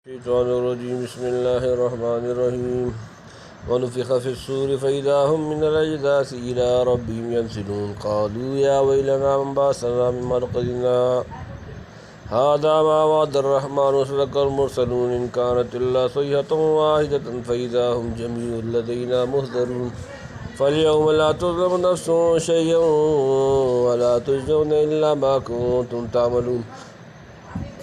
الشيطان الرجيم بسم الله الرحمن الرحيم ونفخ في الصور فإذا هم من الأجداث إلى ربهم ينسلون قالوا يا ويلنا من بعثنا من مرقدنا هذا ما وعد الرحمن وصدق المرسلون إن كانت إلا صيحة واحدة فإذا هم جميع لدينا محضرون فاليوم لا تظلم نفس شيئا ولا تجزون إلا ما كنتم تعملون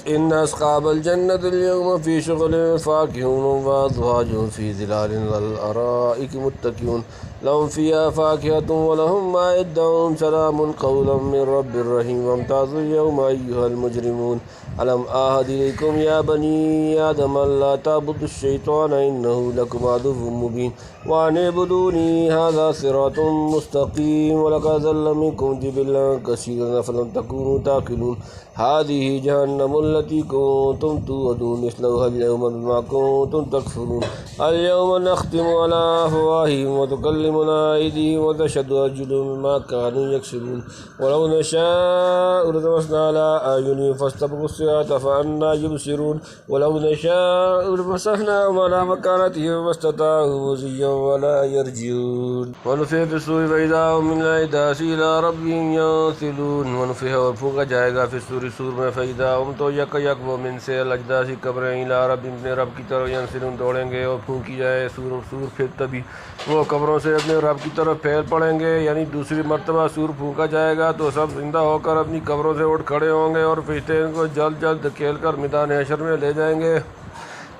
إن أصحاب الجنة اليوم في شغل فاكهون وأزواج في ظلال على الأرائك متكئون لهم فيها فاكهة ولهم ما يدعون سلام قولا من رب رحيم وامتازوا اليوم أيها المجرمون ألم أعهد إليكم يا بني آدم ألا تعبدوا الشيطان إنه لكم عدو مبين وأن اعبدوني هذا صراط مستقيم ولقد ضل منكم جبلا كثيرا فلم تكونوا تعقلون هذه جهنم التي كنتم توعدون اصلوها اليوم بما كنتم تكفرون اليوم نختم على أفواههم وتكلمنا أيديهم وتشهد أرجلهم بما كانوا يكسبون ولو نشاء لطمسنا على أعينهم فاستبقوا الصراط فأنى يبصرون ولو نشاء لمسخناهم على مكانتهم ما استطاعوا مضيا ولا يرجعون ونفخ في الصور فإذا هم من الأجداث إلى ربهم ينسلون ونفخ اور پھونکا جائے گا پھر سور میں فإذا هم تو یک وہ من سے الاجداث قبریں إلى ربهم اپنے رب کی طرف ينسلون دوڑیں گے اور پھونکی جائے سور پھر تبھی وہ قبروں سے اپنے رب کی طرف پھیل پڑیں گے، یعنی دوسری مرتبہ سور پھونکا جائے گا تو سب زندہ ہو کر اپنی قبروں سے اٹھ کھڑے ہوں گے اور فرشتے ان کو جلد جلد دھکیل کر میدان حشر میں لے جائیں گے۔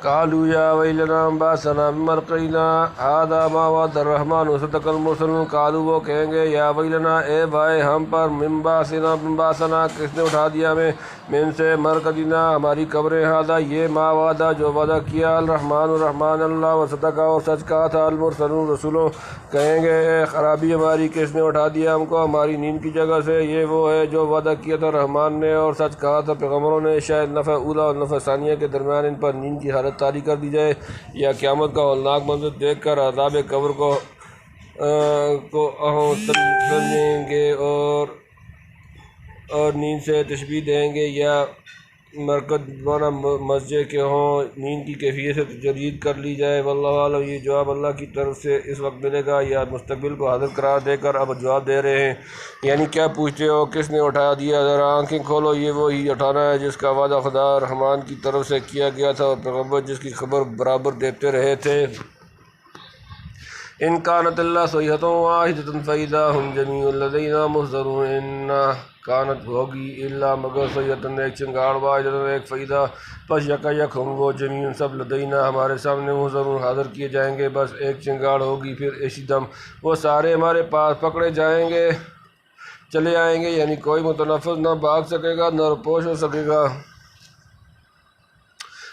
قالوا یا ویلنا من بعثنا من مرقدنا هذا ما وعد الرحمن وصدق المرسلون قالوا وہ کہیں گے یا ویلنا اے بھائی ہم پر من بعثنا کس نے اٹھا دیا ہمیں من سے مرقدنا ہماری قبریں هذا یہ ما وعدہ جو وعدہ کیا الرحمن اللہ وصدق اور سچ کہا تھا المرسلون رسولوں کہیں گے اے خرابی ہماری کس نے اٹھا دیا ہم کو ہماری نیند کی جگہ سے، یہ وہ ہے جو وعدہ کیا تھا رحمان نے اور سچ کہا تھا پیغمبروں نے، شاید نفع اولا اور نفع ثانیہ کے درمیان ان پر نیند کی حالت طاری کر دی جائے یا قیامت کا ہولناک منظر دیکھ کر عذاب قبر کو سمجھیں گے اور نیند سے تشبیہ دیں گے، یا مرکز بنا مسجد کے ہوں نیند کی کیفیت سے تجرید کر لی جائے۔ واللہ عالم یہ جواب اللہ کی طرف سے اس وقت ملے گا یا مستقبل کو حاضر قرار دے کر اب جواب دے رہے ہیں، یعنی کیا پوچھتے ہو کس نے اٹھا دیا، ذرا آنکھیں کھولو، یہ وہی اٹھانا ہے جس کا وعدہ خدا رحمان کی طرف سے کیا گیا تھا اور پیغمبر جس کی خبر برابر دیتے رہے تھے۔ ان کانت اللہ صیحۃ واحدۃ فإذا ہم جمیع لدینا محضرون ان کانت ہوگی اللہ مگر صیحۃ ایک چنگاڑ واحدۃ ایک فإذا پس یک ہم وہ جمیع سب لدینا ہمارے سامنے محضرون حاضر کیے جائیں گے، بس ایک چنگاڑ ہوگی پھر اسی دم وہ سارے ہمارے پاس پکڑے جائیں گے چلے آئیں گے، یعنی کوئی متنفس نہ بھاگ سکے گا نہ روپوش ہو سکے گا۔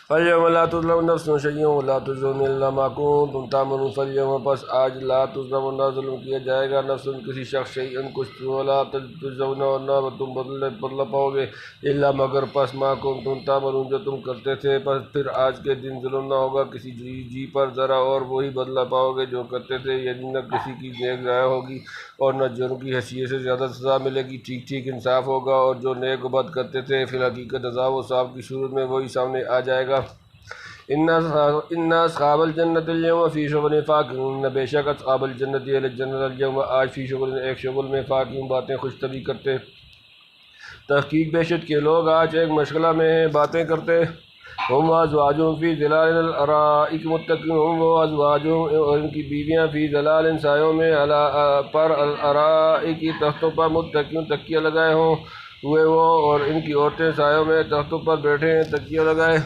فَالْيَوْمَ لَا تُظْلَمُ نَفْسٌ شَيْئًا وَلَا تُجْزَوْنَ إِلَّا مَا كُنتُمْ تَعْمَلُونَ فَالْيَوْمَ پس آج لا تظلم نہ ظلم کیا جائے گا نفس کسی شخص شیئا کچھ ولا تجزون اور نہ تم بدلہ پاؤ گے الا مگر پس ما کنتم تعملون جو تم کرتے تھے، پس پھر آج کے دن ظلم نہ ہوگا کسی جی پر ذرا اور وہی بدلہ پاؤ گے جو کرتے تھے، یعنی نہ کسی کی نیک ضائع ہوگی اور نہ جرم کی حیثیت سے زیادہ سزا ملے گی، ٹھیک ٹھیک انصاف ہوگا، اور جو نیک و بد کرتے تھے فی الحقیقت عذاب و ثواب کی صورت میں وہی سامنے آ جائے گا۔ ان اصحاب الجنت اليوم فی شغل فاکہون بے شک اصحاب الجنت اہل جنت اليوم آج فی شغل ایک شغل میں فاکہون باتیں خوش طبعی کرتے، تحقیق بے شک کے لوگ آج ایک مشغلہ میں ہیں باتیں کرتے، ہم ازواجہم فی ظلال الارائک متکئون ہم وہ ازواجہم اور ان کی بیویاں فی ظلال سایوں میں پر الارائک تختوں پر متکئون تکیہ لگائے ہوئے وہ اور ان کی عورتیں سایوں میں تختوں پر بیٹھے ہیں تکیہ لگائے۔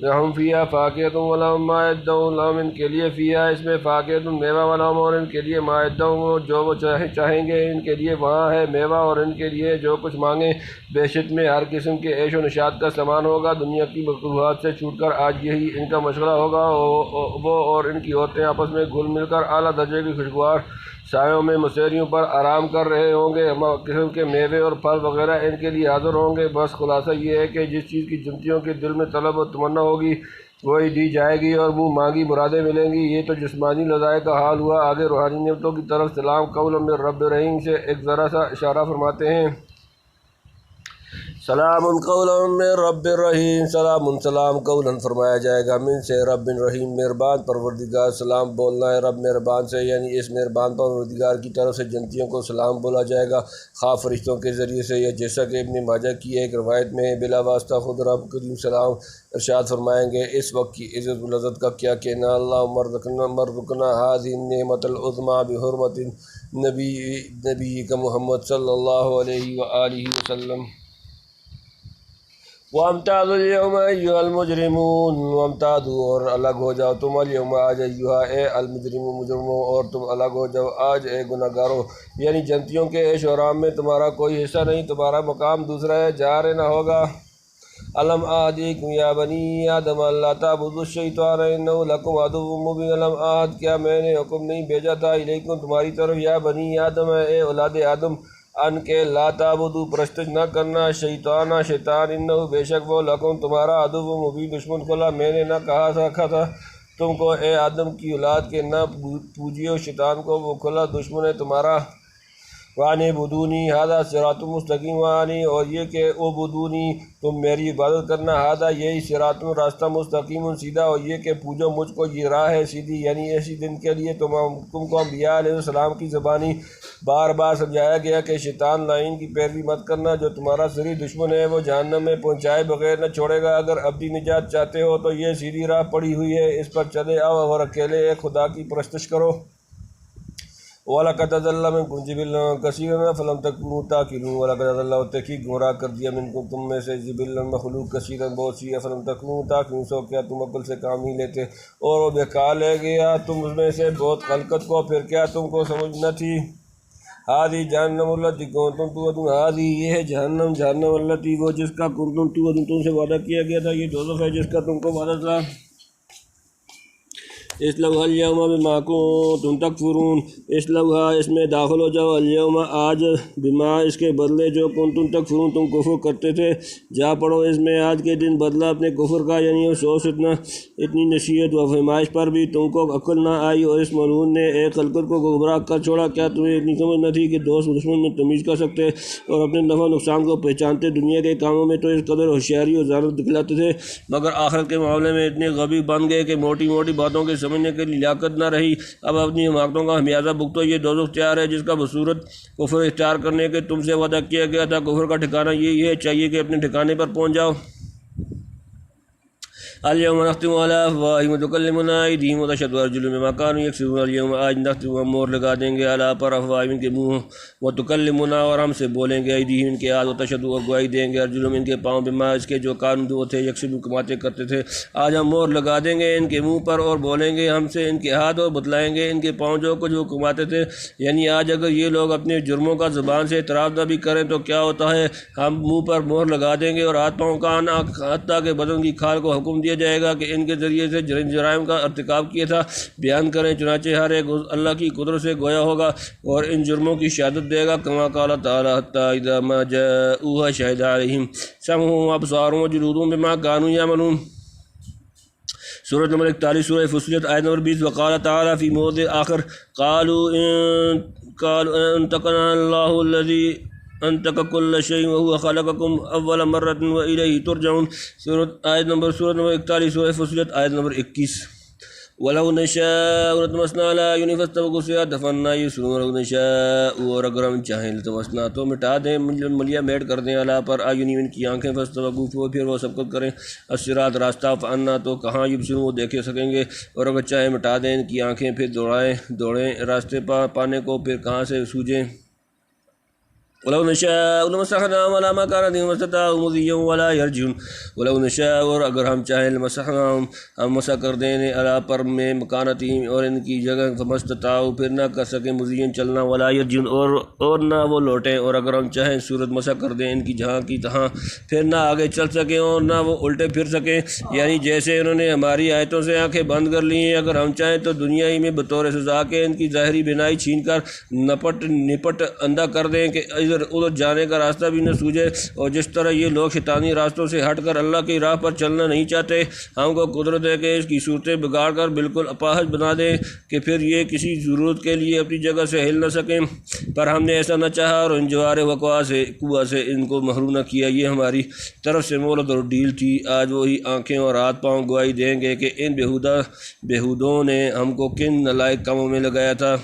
لہم فیہا فاکہۃ ولہم ما یدعون لہم ان کے لیے فیہا اس میں فاکہۃ میوہ ولہم اور ان کے لیے ما یدعون جو وہ چاہیں گے ان کے لیے وہاں ہے میوہ اور ان کے لیے جو کچھ مانگیں، بے شک میں ہر قسم کے عیش و نشاط کا سامان ہوگا، دنیا کی مکروہات سے چھوٹ کر آج یہی ان کا مشغلہ ہوگا، وہ اور ان کی عورتیں آپس میں گھل مل کر اعلیٰ درجے کی خوشگوار سایوں میں مسیریوں پر آرام کر رہے ہوں گے، قسم کے میوے اور پھل وغیرہ ان کے لیے حاضر ہوں گے۔ بس خلاصہ یہ ہے کہ جس چیز کی جنتیوں کے دل میں طلب و تمنا ہوگی وہی دی جائے گی اور منہ مانگی مرادیں ملیں گی۔ یہ تو جسمانی لذائق کا حال ہوا، آگے روحانی نعمتوں کی طرف سلام قول من رب رحیم سے ایک ذرا سا اشارہ فرماتے ہیں۔ سلام قولا من رب الرحیم، سلام قولا فرمایا جائے گا من سے رب رحیم، مہربان پروردگار سلام بولنا ہے رب مہربان سے، یعنی اس مہربان پروردگار کی طرف سے جنتیوں کو سلام بولا جائے گا، خواہ فرشتوں کے ذریعے سے، یا جیسا کہ ابن ماجہ کی ایک روایت میں ہے بلا واسطہ خود رب کریم سلام ارشاد فرمائیں گے، اس وقت کی عزت و لذت کا کیا کہنا، اللہم ارزقنا هذه النعمت العظمی بحرمت نبی کا محمد صلی اللہ علیہ وآلہ وسلم۔ وَامْتَازُوا الْيَوْمَ أَيُّهَا الْمُجْرِمُونَ، وَامْتَازُوا اور الگ ہو جاؤ تم، الْيَوْمَ آج ایہا اے المجرمون مجرموں، اور تم الگ ہو جاؤ آج اے گناہگاروں، یعنی جنتیوں کے عیش و آرام میں تمہارا کوئی حصہ نہیں، تمہارا مقام دوسرا ہے جہاں رہنا ہوگا۔ الم آدیکم یا بنی آدم اللہ تعبدوا الشیطان انہ لکم عدو مبین، الم آد کیا میں نے حکم نہیں بھیجا تھا الیکم تمہاری طرف، یا بنی آدم اے اولاد آدم، ان کے لا تعبدوا پرستش نہ کرنا، شیطان انہ بے شک وہ لکم تمہارا عدو مبین دشمن کھلا، میں نے نہ کہا رکھا تھا تم کو اے آدم کی اولاد کے نہ پوجیو شیطان کو، وہ کھلا دشمن ہے تمہارا۔ وانی بدونی ہادہ صراط مستقیم، وانی اور یہ کہ او بدونی تم میری عبادت کرنا، ہادہ یہی صراط راستہ مستقیم سیدھا، اور یہ کہ پوجو مجھ کو یہ راہ ہے سیدھی، یعنی ایسی دن کے لیے تم کو انبیاء علیہ السلام کی زبانی بار بار سمجھایا گیا کہ شیطان لعین کی پیروی مت کرنا، جو تمہارا سری دشمن ہے، وہ جہنم میں پہنچائے بغیر نہ چھوڑے گا۔ اگر ابدی نجات چاہتے ہو تو یہ سیدھی راہ پڑی ہوئی ہے، اس پر چلے آؤ اور اکیلے ایک خدا کی پرستش کرو۔ وَلَقَدْ أَضَلَّ مِنْكُمْ جِبِلًّا كَثِيرًا فَلَمْ تَكُونُوا تَعْقِلُونَ، وَلَقَدْ أَضَلَّ اور تحقیق گمراہ کر دیا منکم تم میں سے جبلًا مخلوق کثیرًا بہت سی، فَلَمْ تَكُونُوا تَعْقِلُونَ سو کیا تم عقل سے کام نہیں لیتے، اور وہ بیکار لے گیا تم میں سے بہت خلقت کو، پھر کیا تم کو سمجھ نہ تھی۔ ہادی جہنم التی کنتم توعدون، ہادی یہ ہے جہنم التی وہ جس کا کنتم توعدون تم سے وعدہ کیا گیا تھا، یہ دوزخ ہے جس کا تم کو وعدہ تھا۔ اصلوها اليوم بما کنتم تکفرون، اصلوها اس میں داخل ہو جاؤ، اليوم آج، بما اس کے بدلے جو کنتم تکفرون تم کفر کرتے تھے، جا پڑھو اس میں آج کے دن بدلہ اپنے کفر کا، یعنی افسوس اتنی نصیحت و فرمائش پر بھی تم کو عقل نہ آئی، اور اس ملعون نے ایک خلقت کو گمراہ کر چھوڑا۔ کیا تمہیں اتنی سمجھ نہ تھی کہ دوست دشمن میں تمیز کر سکتے اور اپنے نفع نقصان کو پہچانتے؟ دنیا کے کاموں میں تو اس قدر ہوشیاری اور ذہانت دکھلاتے تھے، مگر آخرت کے معاملے میں اتنے غبی بن گئے کہ موٹی موٹی باتوں کے سمجھنے کے لیے لیاقت نہ رہی۔ اب اپنی حماقتوں کا خمیازہ بھگتو، یہ دوزخ تیار ہے جس کا بصورت کفر اختیار کرنے کے تم سے وعدہ کیا گیا تھا۔ کفر کا ٹھکانہ یہی ہے، چاہیے کہ اپنے ٹھکانے پر پہنچ جاؤ۔ اليوم نختم على افواہہم وتکلمنا ایدیہم وتشہد ارجلہم بما کانوا یکسبون، اليوم آج نختم ہم مہر لگا دیں گے علی پر افواہہم کے منہ، وتکلمنا اور ہم سے بولیں گے، ایدیہم ان کے ہاتھ، وتشہد اور گواہی دیں گے ارجلہم ان کے پاؤں، بما اس کے جو کانوا وہ تھے یکسبون کماتے کرتے تھے۔ آج ہم مہر لگا دیں گے ان کے منہ پر اور بولیں گے ہم سے ان کے ہاتھ، اور بتلائیں گے ان کے پاؤں جو کچھ وہ کماتے تھے۔ یعنی آج اگر یہ لوگ اپنے جرموں کا زبان سے اعتراف نہ بھی کریں تو کیا ہوتا ہے، ہم منہ پر مہر لگا دیں گے اور ہاتھ پاؤں کا حتیٰ کہ بدن کی کھال کو حکم دیا جائے گا کہ ان کے ذریعے سے جرائم کا ارتکاب کیا تھا بیان کریں، چنانچہ ہر ایک اللہ کی قدرت سے گویا ہوگا اور ان جرموں کی شہادت دے گا۔ کما قال تعالی حتی اذا ما جاءوها شهد عليهم سمعهم وابصارهم وجلودهم بما كانوا يعملون۔ سورۃ نمبر 41 سورہ فصلت آیت نمبر 20۔ وقال تعالی فی موضع آخر قالوا انطقنا اللہ الذی انطق کل شیء وهو خلقکم اول مرۃ والیہ ترجعون۔ سورۃ نمبر 41 سورہ فصلت آیت نمبر 21۔ وَلَوْ نَشَاءُ لَطَمَسْنَا عَلَىٰ أَعْيُنِهِمْ فَاسْتَبَقُوا الصِّرَاطَ فَأَنَّىٰ يُبْصِرُونَ وَلَوْ نَشَاءُ اور اگر ہم چاہیں لَطَمَسْنَا تو مٹا دیں، ملیا میٹ کر دیں، عَلَىٰ پر أَعْيُنِهِمْ ان کی آنکھیں، فَاسْتَبَقُوا پھر وہ سبقت کریں الصِّرَاطَ راستہ، فَأَنَّىٰ تو کہاں يُبْصِرُونَ وہ دیکھ سکیں گے، اور اگر چاہیں مٹا دیں ان کی آنکھیں پھر دوڑیں راستے پانے کو، پھر کہاں سے سوجیں۔ وَلَوْ نَشَاءُ لَمَسَخْنَاهُمْ عَلَىٰ مَا كَانَ عَلَيْهِمْ وَمَا اسْتَطَاعُوا مُضِيًّا وَلَا يَرْجِعُونَ۔ وَلَوْ نَشَاءُ اور اگر ہم چاہیں لَمَسَخْنَاهُمْ ہم مسح کر دیں عَلَىٰ پر میں مکانتہم اور ان کی جگہ، فَمَا اسْتَطَاعُوا پھر نہ کر سکیں مُضِيًّا چلنا، وَلَا يَرْجِعُونَ اور نہ وہ لوٹیں، اور اگر ہم چاہیں صورت مسح کر دیں ان کی جہاں کی تہاں، پھر نہ آگے چل سکیں اور نہ وہ الٹے پھر سکیں، یعنی جیسے انہوں نے ہماری آیتوں سے آنکھیں بند کر لی ہیں۔ اگر ہم چاہیں تو دنیا ہی میں بطور سزا کے ان کی ظاہری بینائی چھین کر نپٹ اندھا کر دیں کہ ادھر جانے کا راستہ بھی نہ سوجے، اور جس طرح یہ لوگ شیطانی راستوں سے ہٹ کر اللہ کی راہ پر چلنا نہیں چاہتے، ہم کو قدرت ہے کہ اس کی صورتیں بگاڑ کر بالکل اپاہج بنا دے کہ پھر یہ کسی ضرورت کے لیے اپنی جگہ سے ہل نہ سکیں، پر ہم نے ایسا نہ چاہا اور ان جوار وقوع سے قوہ سے ان کو محروم نہ کیا۔ یہ ہماری طرف سے مہلت اور ڈیل تھی۔ آج وہی آنکھیں اور ہاتھ پاؤں گواہی دیں گے کہ ان بےہودوں نے ہم کو کن نالائق کاموں میں لگایا تھا۔